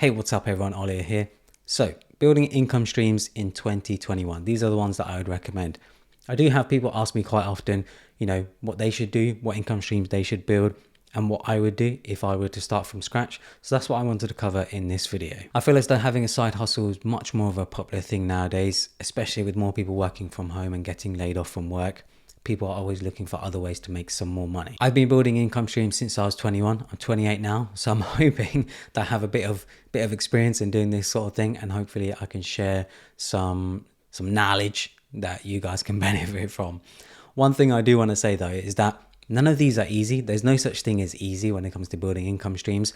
Hey, what's up everyone, Ollie here. So, building income streams in 2021. These are the ones that I would recommend. I do have people ask me quite often, what they should do, what income streams they should build, and what I would do if I were to start from scratch. So that's what I wanted to cover in this video. I feel as though having a side hustle is much more of a popular thing nowadays, especially with more people working from home and getting laid off from work. People are always looking for other ways to make some more money. I've been building income streams since I was 21. I'm 28 now, so I'm hoping that I have a bit of experience in doing this sort of thing, and hopefully I can share some knowledge that you guys can benefit from. One thing I do want to say though is that none of these are easy. There's no such thing as easy when it comes to building income streams,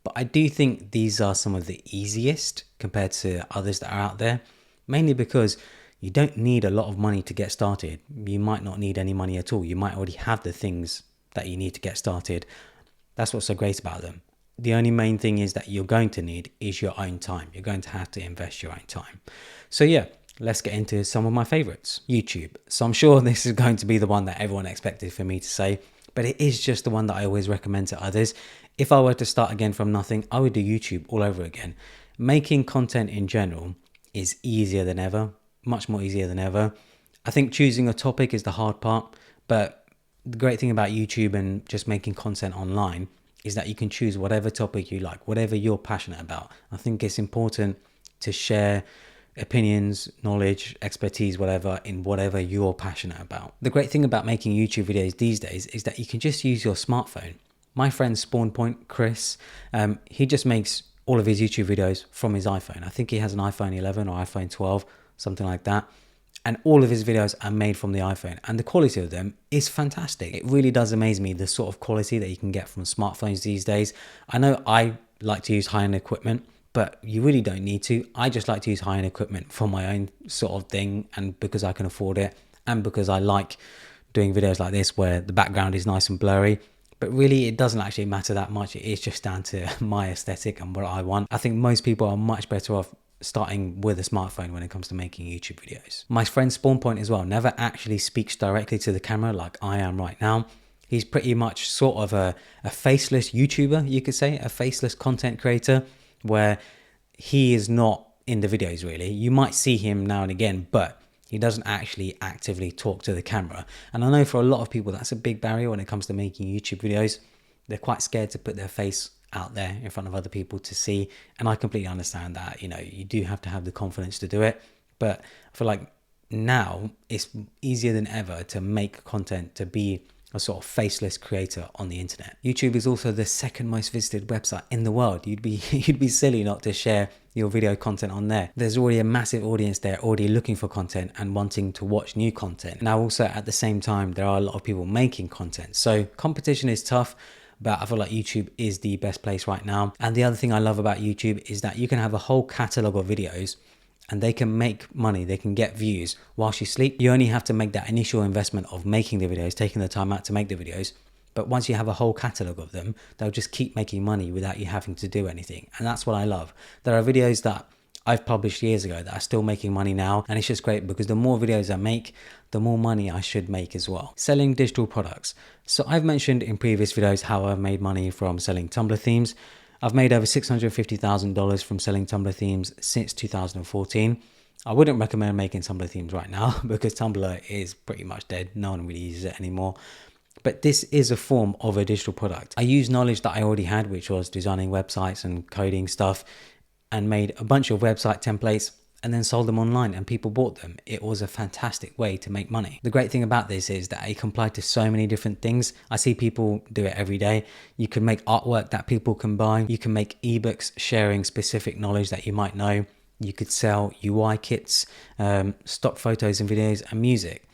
but I do think these are some of the easiest compared to others that are out there, mainly because you don't need a lot of money to get started. You might not need any money at all. You might already have the things that you need to get started. That's what's so great about them. The only main thing is that you're going to need is your own time. You're going to have to invest your own time. So yeah, let's get into some of my favorites. YouTube. So I'm sure this is going to be the one that everyone expected for me to say, but it is just the one that I always recommend to others. If I were to start again from nothing, I would do YouTube all over again. Making content in general is easier than ever. Much more easier than ever. I think choosing a topic is the hard part, but the great thing about YouTube and just making content online is that you can choose whatever topic you like, whatever you're passionate about. I think it's important to share opinions, knowledge, expertise, whatever, in whatever you're passionate about. The great thing about making YouTube videos these days is that you can just use your smartphone. My friend SpawnPoint, Chris, he just makes all of his YouTube videos from his iPhone. I think he has an iPhone 11 or iPhone 12, something like that. And all of his videos are made from the iPhone, and the quality of them is fantastic. It really does amaze me, the sort of quality that you can get from smartphones these days. I know I like to use high-end equipment, but you really don't need to. I just like to use high-end equipment for my own sort of thing, and because I can afford it, and because I like doing videos like this where the background is nice and blurry. But really, it doesn't actually matter that much. It is just down to my aesthetic and what I want. I think most people are much better off starting with a smartphone when it comes to making YouTube videos. My friend SpawnPoint as well never actually speaks directly to the camera like I am right now. He's pretty much sort of a faceless YouTuber, you could say, a faceless content creator, where he is not in the videos really. You might see him now and again, but he doesn't actually actively talk to the camera. And I know for a lot of people that's a big barrier when it comes to making YouTube videos. They're quite scared to put their face out there in front of other people to see, and I completely understand that. You do have to have the confidence to do it, but I feel like now it's easier than ever to make content, to be a sort of faceless creator on the internet. YouTube is also the second most visited website in the world. You'd be silly not to share your video content on there. There's already a massive audience there already looking for content and wanting to watch new content. Now also at the same time, there are a lot of people making content, so competition is tough, but I feel like YouTube is the best place right now. And the other thing I love about YouTube is that you can have a whole catalog of videos and they can make money, they can get views whilst you sleep. You only have to make that initial investment of making the videos, taking the time out to make the videos. But once you have a whole catalog of them, they'll just keep making money without you having to do anything. And that's what I love. There are videos that I've published years ago that are still making money now, and it's just great because the more videos I make, the more money I should make as well. Selling digital products. So I've mentioned in previous videos how I've made money from selling Tumblr themes. I've made over $650,000 from selling Tumblr themes since 2014. I wouldn't recommend making Tumblr themes right now because Tumblr is pretty much dead. No one really uses it anymore. But this is a form of a digital product. I used knowledge that I already had, which was designing websites and coding stuff, and made a bunch of website templates and then sold them online and people bought them. It was a fantastic way to make money. The great thing about this is that it can apply to so many different things. I see people do it every day. You can make artwork that people can buy. You can make ebooks sharing specific knowledge that you might know. You could sell UI kits, stock photos and videos, and music.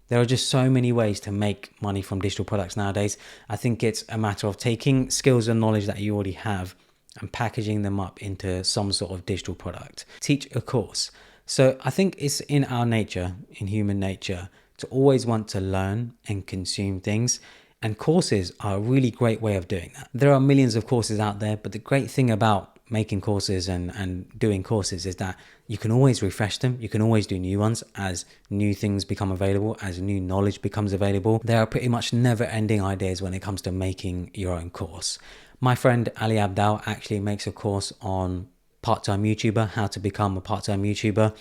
There are just so many ways to make money from digital products nowadays. I think it's a matter of taking skills and knowledge that you already have and packaging them up into some sort of digital product. Teach a course. So I think it's in our nature, in human nature, to always want to learn and consume things. And courses are a really great way of doing that. There are millions of courses out there, but the great thing about making courses and doing courses is that you can always refresh them. You can always do new ones as new things become available, as new knowledge becomes available. There are pretty much never ending ideas when it comes to making your own course. My friend Ali Abdal actually makes a course on part-time YouTuber, how to become a part-time YouTuber.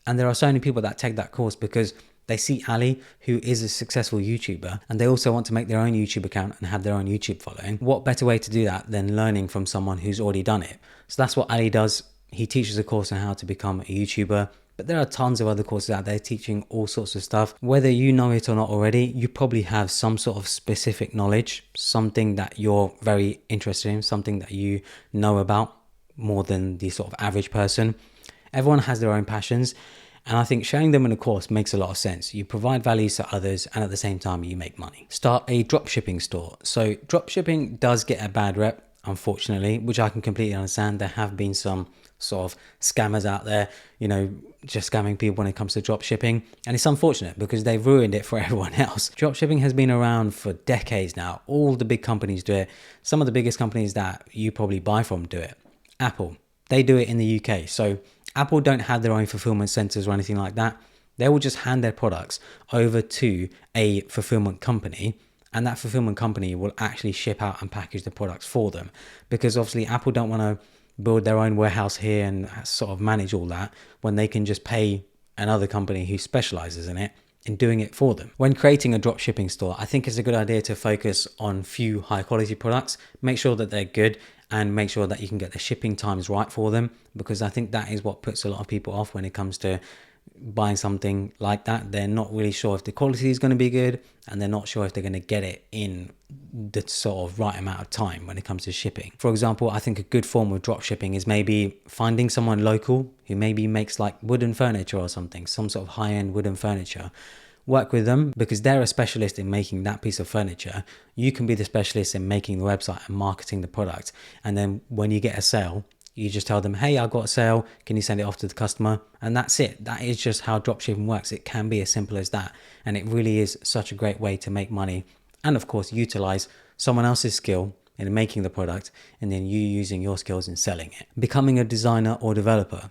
And there are so many people that take that course because they see Ali, who is a successful YouTuber, and they also want to make their own YouTube account and have their own YouTube following. What better way to do that than learning from someone who's already done it? So that's what Ali does. He teaches a course on how to become a YouTuber, but there are tons of other courses out there teaching all sorts of stuff. Whether you know it or not already, you probably have some sort of specific knowledge, something that you're very interested in, something that you know about more than the sort of average person. Everyone has their own passions, and I think sharing them in a course makes a lot of sense. You provide value to others, and at the same time you make money. Start a dropshipping store. So dropshipping does get a bad rep, unfortunately, which I can completely understand. There have been some sort of scammers out there, just scamming people when it comes to dropshipping, and it's unfortunate because they've ruined it for everyone else. Dropshipping has been around for decades now. All the big companies do it. Some of the biggest companies that you probably buy from do it. Apple, they do it in the UK. So Apple don't have their own fulfillment centers or anything like that. They will just hand their products over to a fulfillment company, and that fulfillment company will actually ship out and package the products for them, because obviously Apple don't want to build their own warehouse here and sort of manage all that when they can just pay another company who specializes in it in doing it for them. When creating a drop shipping store, I think it's a good idea to focus on few high quality products, make sure that they're good, and make sure that you can get the shipping times right for them, because I think that is what puts a lot of people off when it comes to buying something like that. They're not really sure if the quality is going to be good, and they're not sure if they're going to get it in the sort of right amount of time when it comes to shipping. For example, I think a good form of drop shipping is maybe finding someone local who maybe makes like wooden furniture or something, some sort of high-end wooden furniture. Work with them because they're a specialist in making that piece of furniture. You can be the specialist in making the website and marketing the product. And then when you get a sale, you just tell them, hey, I got a sale. Can you send it off to the customer? And that's it. That is just how dropshipping works. It can be as simple as that. And it really is such a great way to make money. And of course, utilize someone else's skill in making the product and then you using your skills in selling it. Becoming a designer or developer.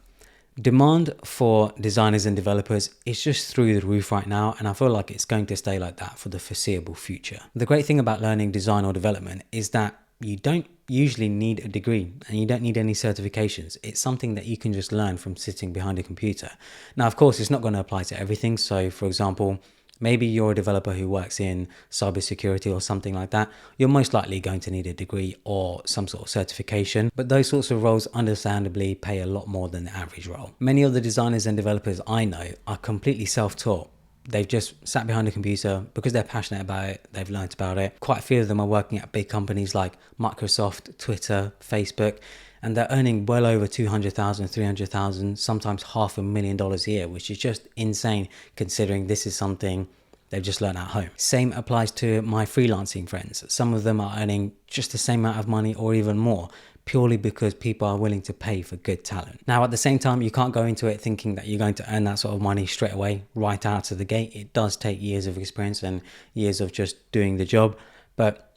Demand for designers and developers is just through the roof right now, and I feel like it's going to stay like that for the foreseeable future. The great thing about learning design or development is that you don't usually need a degree and you don't need any certifications. It's something that you can just learn from sitting behind a computer. Now, of course, it's not going to apply to everything. So, for example, maybe you're a developer who works in cybersecurity or something like that. You're most likely going to need a degree or some sort of certification, but those sorts of roles understandably pay a lot more than the average role. Many of the designers and developers I know are completely self-taught. They've just sat behind a computer because they're passionate about it. They've learned about it. Quite a few of them are working at big companies like Microsoft, Twitter, Facebook, and they're earning well over 200,000, 300,000, sometimes $500,000 a year, which is just insane considering this is something they've just learned at home. Same applies to my freelancing friends. Some of them are earning just the same amount of money or even more, purely because people are willing to pay for good talent. Now, at the same time, you can't go into it thinking that you're going to earn that sort of money straight away, right out of the gate. It does take years of experience and years of just doing the job. But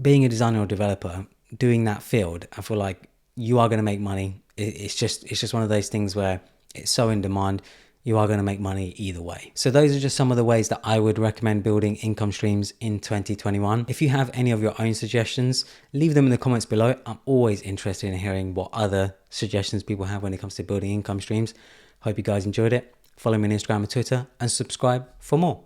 being a designer or developer, doing that field, I feel like you are going to make money. It's just one of those things where it's so in demand. You are going to make money either way. So those are just some of the ways that I would recommend building income streams in 2021. If you have any of your own suggestions, leave them in the comments below. I'm always interested in hearing what other suggestions people have when it comes to building income streams. Hope you guys enjoyed it. Follow me on Instagram and Twitter and subscribe for more.